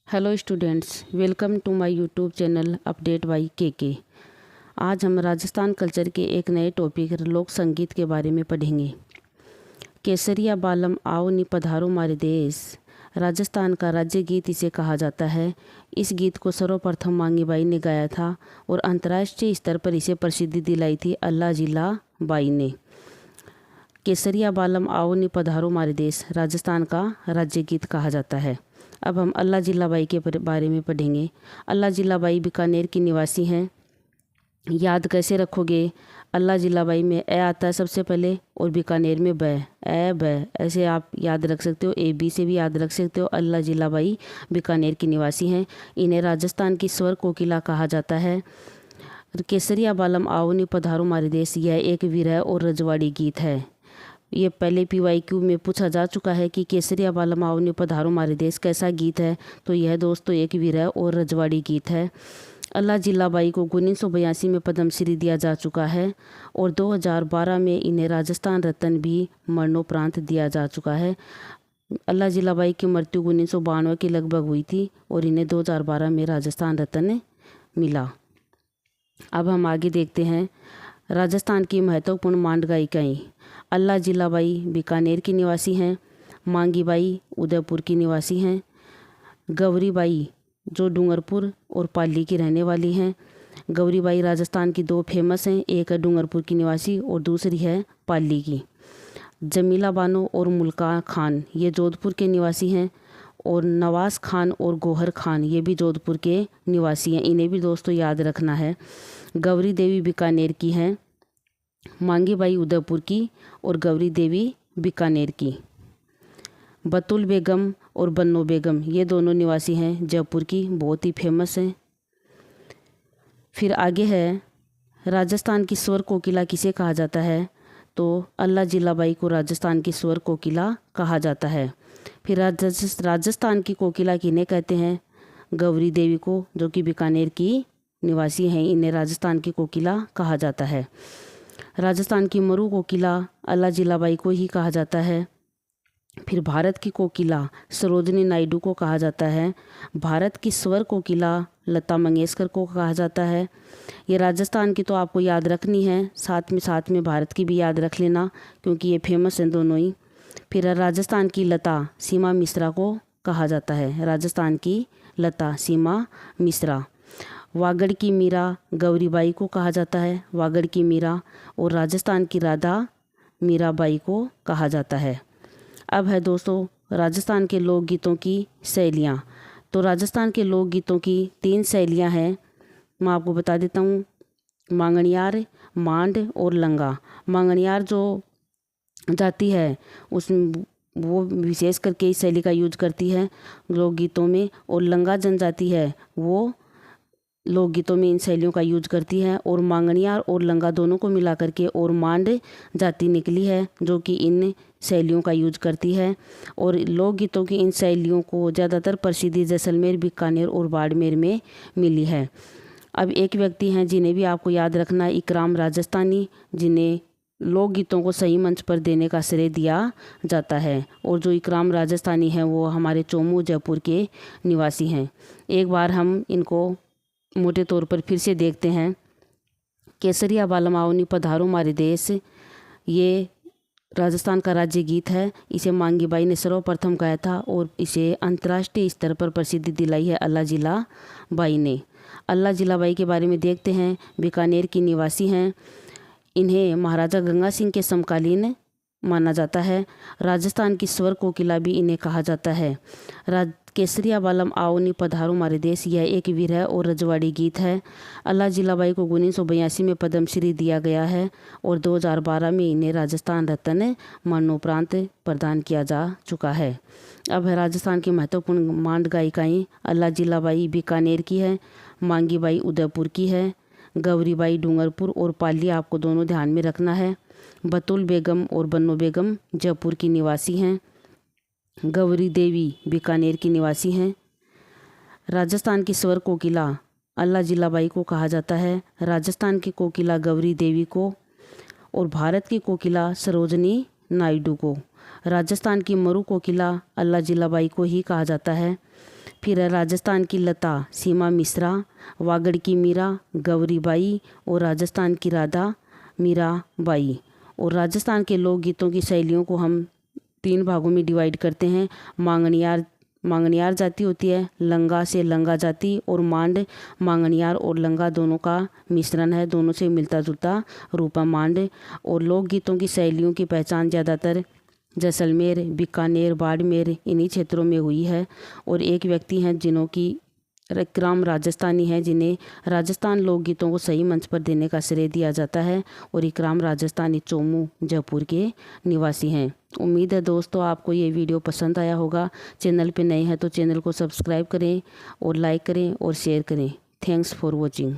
Hello students, welcome to my YouTube channel update by K. आज हम Rajasthan culture के एक नए टॉपिक लोक संगीत के बारे में पढ़ेंगे। केसरिया बालम आओ नी पधारो मारे देश राजस्थान का राज्य गीत इसे कहा जाता है। इस गीत को सर्वप्रथम मांगी बाई ने गाया था और अंतर्राष्ट्रीय स्तर पर इसे प्रसिद्धि दिलाई थी अल्लाह जिला बाई ने। केसरिया बालम आओ नी पधारो मारे देश राजस्थान का राज्य गीत कहा जाता है। अब हम अल्लाह जिल्लाबाई के बारे में पढ़ेंगे। अल्लाह जिल्लाबाई बीकानेर की निवासी हैं। याद कैसे रखोगे? अल्लाह जिल्लाबाई में ए आता है सबसे पहले और बीकानेर में ब, ए ब, ऐसे आप याद रख सकते हो। ए बी से भी याद रख सकते हो। अल्लाह जिल्लाबाई बीकानेर की निवासी हैं। इन्हें राजस्थान की स्वर कोकिला कहा जाता है। केसरिया बालम आओ नी पधारो मारे देश यह एक विरह और रजवाड़ी गीत है। ये पहले PYQ में पूछा जा चुका है कि केसरिया बालम आओ नी पधारो मारे देश कैसा गीत है। तो यह दोस्तों एक विरह और रजवाड़ी गीत है। अल्लाह जिल्लाबाई को 1982 में पद्मश्री दिया जा चुका है और 2012 में इन्हें राजस्थान रत्न भी मरणोपरांत दिया जा चुका है। अल्लाह जिल्लाबाई की मृत्यु 1992 के लगभग हुई थी और इन्हें 2012 में राजस्थान रत्न मिला। अब हम आगे देखते हैं राजस्थान की महत्वपूर्ण मांड गायिकाएँ। अल्लाह जिल्लाबाई बीकानेर की निवासी हैं। मांगीबाई उदयपुर की निवासी हैं। गौरीबाई जो डूंगरपुर और पाली की रहने वाली हैं। गौरीबाई राजस्थान की दो फेमस हैं, एक है डूंगरपुर की निवासी और दूसरी है पाली की। जमीला बानो और मुल्का खान ये जोधपुर के निवासी हैं और नवाज खान और गोहर खान ये भी जोधपुर के निवासी हैं। इन्हें भी दोस्तों याद रखना है। गौरी देवी बीकानेर की हैं, मांगीबाई उदयपुर की और गौरी देवी बीकानेर की। बतुल बेगम और बन्नो बेगम ये दोनों निवासी हैं जयपुर की, बहुत ही फेमस हैं। फिर आगे है राजस्थान की स्वर कोकिला किसे कहा जाता है? तो अल्लाह जिल्लाबाई को राजस्थान की स्वर कोकिला कहा जाता है। फिर राजस्थान की कोकिला किन्हें कहते हैं? गौरी देवी को, जो कि बीकानेर की निवासी हैं, इन्हें राजस्थान की कोकिला कहा जाता है। राजस्थान की मरु कोकिला अल्लाह जिल्लाबाई को ही कहा जाता है। फिर भारत की कोकिला सरोजनी नायडू को कहा जाता है। भारत की स्वर कोकिला लता मंगेशकर को कहा जाता है। ये राजस्थान की तो आपको याद रखनी है, साथ में भारत की भी याद रख लेना क्योंकि ये फेमस हैं दोनों ही। फिर राजस्थान की लता सीमा मिश्रा को कहा जाता है। राजस्थान की लता सीमा मिश्रा। वागड़ की मीरा गौरीबाई को कहा जाता है, वागड़ की मीरा। और राजस्थान की राधा मीराबाई को कहा जाता है। अब है दोस्तों राजस्थान के लोकगीतों की शैलियाँ। तो राजस्थान के लोकगीतों की 3 शैलियाँ हैं, मैं आपको बता देता हूँ। मांगणियार, मांड और लंगा। मांगणियार जो जाति है उसमें वो विशेष करके इस शैली का यूज करती है लोकगीतों में, और लंगा जनजाति है वो लोकगीतों में इन शैलियों का यूज करती है। और मांगणियार और लंगा दोनों को मिला करके और मांड जाति निकली है जो कि इन शैलियों का यूज करती है। और लोकगीतों की इन शैलियों को ज़्यादातर प्रसिद्धि जैसलमेर, बीकानेर और बाड़मेर में मिली है। अब एक व्यक्ति हैं जिन्हें भी आपको याद रखना है, इकराम राजस्थानी, जिन्हें लोकगीतों को सही मंच पर देने का श्रेय दिया जाता है। और जो इकराम राजस्थानी हैं वो हमारे चोमू जयपुर के निवासी हैं। एक बार हम इनको मोटे तौर पर फिर से देखते हैं। केसरिया बालम आओ नी पधारो मारे देश ये राजस्थान का राज्य गीत है। इसे मांगीबाई ने सर्वप्रथम गाया था और इसे अंतर्राष्ट्रीय स्तर पर प्रसिद्धि दिलाई है अल्लाह जिल्लाबाई ने। अल्लाह जिल्लाबाई के बारे में देखते हैं। बीकानेर की निवासी हैं। इन्हें महाराजा गंगा सिंह के समकालीन माना जाता है। राजस्थान की स्वर कोकिला भी इन्हें कहा जाता है। केसरिया बालम आओ नी पधारो मारे देश यह एक विरह और रजवाड़ी गीत है। अल्लाह जिल्लाबाई को 1982 में पद्मश्री दिया गया है और 2012 में इन्हें राजस्थान रत्न मरणोपरांत प्रदान किया जा चुका है। अब है राजस्थान की महत्वपूर्ण मांड गायिकाएँ। अल्लाह जिल्लाबाई बीकानेर की है, मांगीबाई उदयपुर की है, गौरीबाई डूंगरपुर और पाली आपको दोनों ध्यान में रखना है। बतुल बेगम और बन्नो बेगम जयपुर की निवासी हैं। गौरी देवी बीकानेर की निवासी हैं। राजस्थान की स्वर कोकिला अल्लाह जिल्लाबाई को कहा जाता है। राजस्थान की कोकिला गौरी देवी को और भारत की कोकिला सरोजनी नायडू को। राजस्थान की मरु कोकिला अल्लाह जिल्लाबाई को ही कहा जाता है। फिर है राजस्थान की लता सीमा मिश्रा, वागड़ की मीरा गौरीबाई और राजस्थान की राधा मीराबाई। और राजस्थान के लोकगीतों की शैलियों को हम 3 भागों में डिवाइड करते हैं। मांगनियार जाति होती है, लंगा से लंगा जाति, और मांड मांगनियार और लंगा दोनों का मिश्रण है, दोनों से मिलता जुलता रूप है मांड। और लोकगीतों की शैलियों की पहचान ज़्यादातर जैसलमेर, बीकानेर, बाड़मेर इन्हीं क्षेत्रों में हुई है। और एक व्यक्ति हैं जिन्हों की इकराम राजस्थानी हैं, जिन्हें राजस्थान लोकगीतों को सही मंच पर देने का श्रेय दिया जाता है। और इकराम राजस्थानी चोमू जयपुर के निवासी हैं। उम्मीद है दोस्तों आपको ये वीडियो पसंद आया होगा। चैनल पे नए हैं तो चैनल को सब्सक्राइब करें और लाइक करें और शेयर करें। Thanks for watching.